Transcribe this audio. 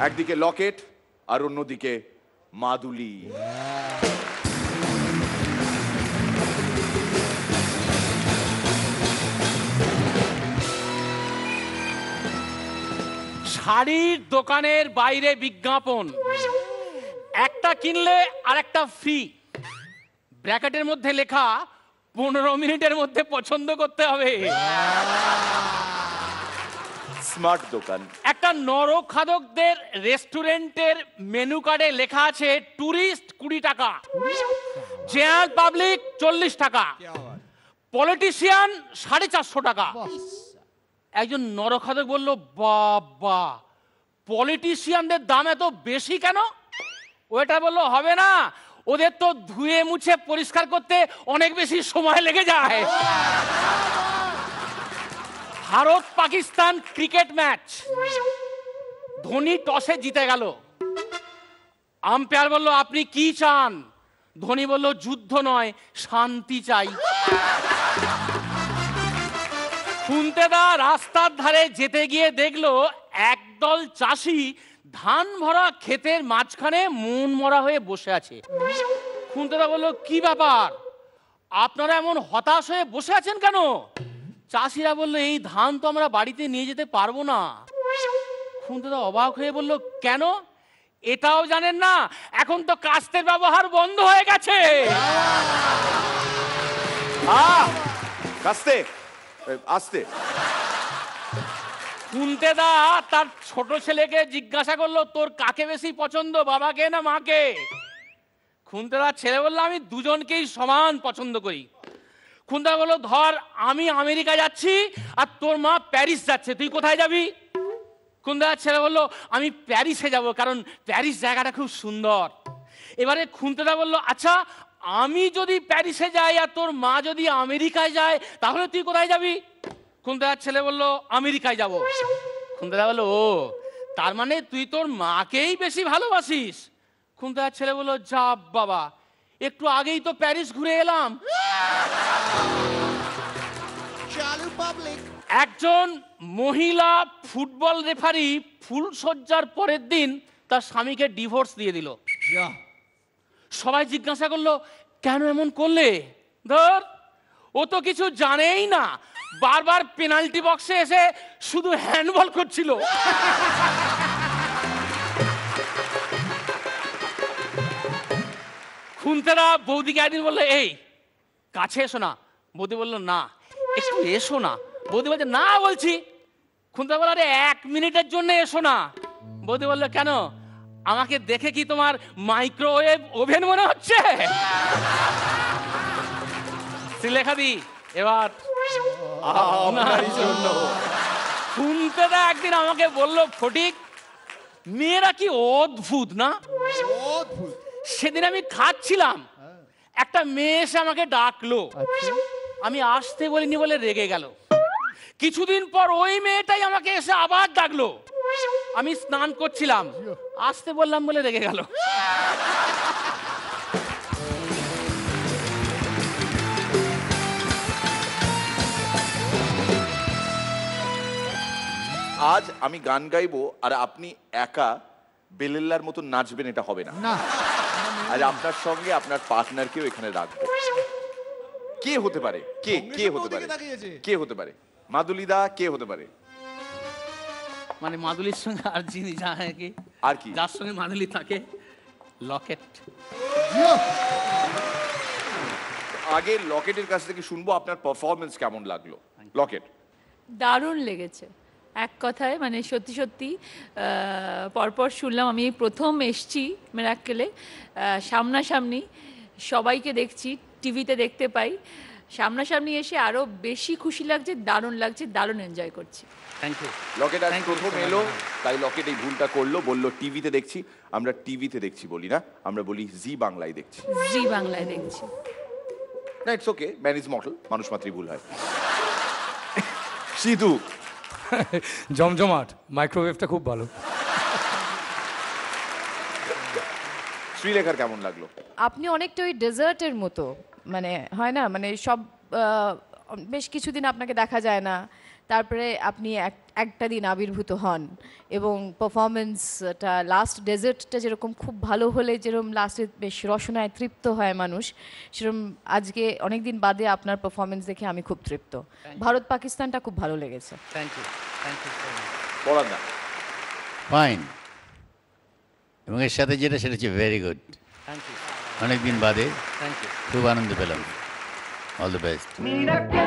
একদিকে লকেট আর অন্যদিকে মাদুলি। শাড়ির দোকানের বাইরে বিজ্ঞাপন, একটা কিনলে আর একটা ফ্রি, ব্র্যাকেটের মধ্যে লেখা 15 মিনিটের মধ্যে পছন্দ করতে হবে। স্মার্ট দোকান। একটা নরখাদকদের রেস্টুরেন্টের মেনু কার্ডে লেখা আছে টুরিস্ট 20 টাকা, জেনারেল পাবলিক 40 টাকা, পলিটিশিয়ান 450 টাকা। একজন নরখাদক বলল, বাবা পলিটিশিয়ানদের দাম এত বেশি কেন? ওটা বললো, হবে না, ওদের তো ধুয়ে মুছে পরিষ্কার করতে অনেক বেশি সময় লেগে যায়। ভারত পাকিস্তান ক্রিকেট ম্যাচ, ধোনি টসে জিতে গেল। আম্পায়ার বলল, আপনি কি চান? ধোনি বলল, যুদ্ধ নয়, শান্তি চাই। কুন্তেদা রাস্তার ধারে যেতে গিয়ে দেখলো একদল চাষি ধান ভরা ক্ষেতের মাঝখানে মন মরা হয়ে বসে আছে। কুন্তেদা বলল, কি ব্যাপার, আপনারা এমন হতাশ হয়ে বসে আছেন কেন? চাষিরা বলল, এই ধান তো আমরা বাড়িতে নিয়ে যেতে পারবো না। কুন্তেদা অবাক হয়ে বলল, কেন? এটাও জানেন না, এখন তো কাস্তের ব্যবহার বন্ধ হয়ে গেছে। কাস্তে আস্তে। কুন্তেদা তার ছোট ছেলেকে জিজ্ঞাসা করলো, তোর কাকে বেশি পছন্দ, বাবাকে না মাকে? কুন্তেদার ছেলে বললো, আমি দুজনকেই সমান পছন্দ করি। কুন্তেদা বললো, ধর আমি আমেরিকা যাচ্ছি আর তোর মা প্যারিস যাচ্ছে, তুই কোথায় যাবি? কুন্তেদার ছেলে বললো, আমি প্যারিসে যাব, কারণ প্যারিস জায়গাটা খুব সুন্দর। এবারে কুন্তেদা বললো, আচ্ছা আমি যদি প্যারিসে যাই আর তোর মা যদি আমেরিকায় যায়, তাহলে তুই কোথায় যাবি? কুন্তেদার ছেলে বললো, আমেরিকায় যাব। কুন্তেদা বললো, ও তার মানে তুই তোর মাকেই বেশি ভালোবাসিস? কুন্তেদার ছেলে বললো, যা বাবা, একটু আগেই তো প্যারিস ঘুরে এলাম। একজন মহিলা ফুটবল রেফারি ফুলসজ্জার পরের দিন তার স্বামীকে ডিভোর্স দিয়ে দিল। সবাই জিজ্ঞাসা করলো, কেন এমন করলে? ধর, ও তো কিছু জানেই না, বারবার পেনাল্টি বক্সে এসে শুধু হ্যান্ডবল করছিল। খুনতেরা বৌদিকে একদিন বললো, এই কাছে এসো না। বৌদি বললো, না একটু এসো না। বৌদি বলছে, না বলছি। খুনতেরা বললো, আরে 1 মিনিটের জন্য এসো না। বৌদি বললো, কেন? আমাকে দেখে কি তোমার মাইক্রোওয়েভ ওভেন মনে হচ্ছে? শ্রীলেখা দি, এবার খুনতেদা একদিন আমাকে বললো, ফটিক মেয়েরা কি অদ্ভুত না? সেদিন আমি খাচ্ছিলাম, একটা মেয়ে এসে আমাকে ডাকলো, আমি আসতে বলিনি বলে রেগে গেল। কিছুদিন পর ওই মেয়েটাই আমাকে এসে আবার ডাকলো, আমি স্নান করছিলাম, আসতে বললাম বলে রেগে গেল। আজ আমি গান গাইবো আর আপনি একা বেলেল্লার মতো নাচবেন, এটা হবে না। আজ আপনার সঙ্গে আপনার পার্টনারকেও এখানে রাখবো। কে হতে পারে? কে হতে পারে? কে হতে পারে? মাদুলিদা কে হতে পারে? মানে মাদুলির সঙ্গে আর যিনি জানে কি, আর কি যার সঙ্গে মাদুলি থাকে, লকেট। আগে লকেটের কাছ থেকে শুনবো আপনার পারফরমেন্স কেমন লাগলো। লকেট। দারুণ লেগেছে এক কথায়, মানে সত্যি সত্যি পরপর শুনলাম। আমি প্রথম এসছি মেরাক্কেলে, সামনাসামনি সবাইকে দেখছি, টিভিতে দেখতে পাই, সামনাসামনি এসে আরো বেশি খুশি লাগছে, দারুণ লাগছে, দারুণ এনজয় করছি। Thank you. লকেট আজ প্রথম এলো, তাই লকেট এই ভুলটা করলো, বললো টিভিতে দেখছি। আমরা টিভিতে দেখছি বলি না, আমরা বলি জি বাংলায় দেখছি। জি বাংলায় দেখছি। না, it's okay, man is mortal, মানুষ মাত্রই ভুল হয়। সিধু। জমজমাট, মাইক্রোওয়েভটা খুব ভালো। শ্রীলেখার কেমন লাগলো? আপনি অনেকটা ওই ডেজার্টের মতো, মানে হয় না মানে সব বেশ কিছুদিন আপনাকে দেখা যায় না, তারপরে আপনি একটা দিন আবির্ভূত হন এবং পারফরমেন্সটা লাস্ট ডেজার্টটা যেরকম খুব ভালো হলে যেরকম লাস্টে বেশ রসনায় তৃপ্ত হয় মানুষ, সেরকম আজকে অনেক দিন বাদে আপনার পারফরমেন্স দেখে আমি খুব তৃপ্ত। ভারত পাকিস্তানটা খুব ভালো লেগেছে। থ্যাংক ইউ বলার না ফাইন, এবং এর সাথে যেটা সেটা হচ্ছে ভেরি গুড। থ্যাংক ইউ অনেকদিন বাদে থ্যাংক ইউ। খুব আনন্দ পেলাম। All the best. Mira que